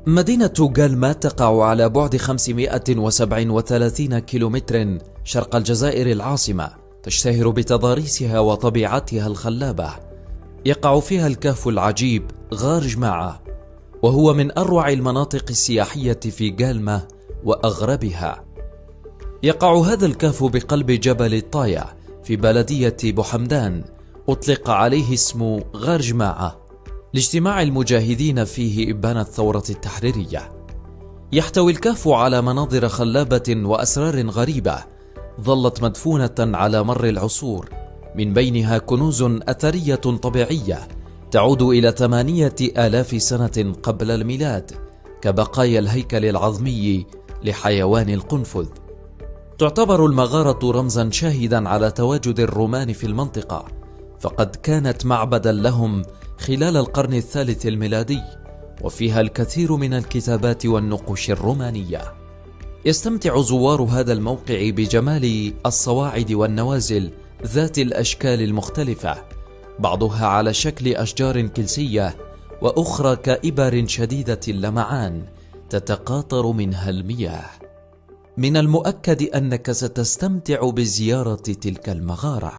مدينة جالما تقع على بعد 537 كيلومتر شرق الجزائر العاصمة، تشتهر بتضاريسها وطبيعتها الخلابة. يقع فيها الكهف العجيب غار جماعة، وهو من أروع المناطق السياحية في جالما وأغربها. يقع هذا الكهف بقلب جبل الطايع في بلدية بوحمدان، أطلق عليه اسم غار جماعة لاجتماع المجاهدين فيه إبان الثورة التحريرية. يحتوي الكهف على مناظر خلابة وأسرار غريبة ظلت مدفونة على مر العصور، من بينها كنوز أثرية طبيعية تعود إلى 8000 سنة قبل الميلاد، كبقايا الهيكل العظمي لحيوان القنفذ. تعتبر المغارة رمزا شاهدا على تواجد الرومان في المنطقة، فقد كانت معبدا لهم خلال القرن الثالث الميلادي، وفيها الكثير من الكتابات والنقوش الرومانية. يستمتع زوار هذا الموقع بجمال الصواعد والنوازل ذات الأشكال المختلفة، بعضها على شكل أشجار كلسية وأخرى كإبر شديدة اللمعان تتقاطر منها المياه. من المؤكد أنك ستستمتع بزيارة تلك المغارة.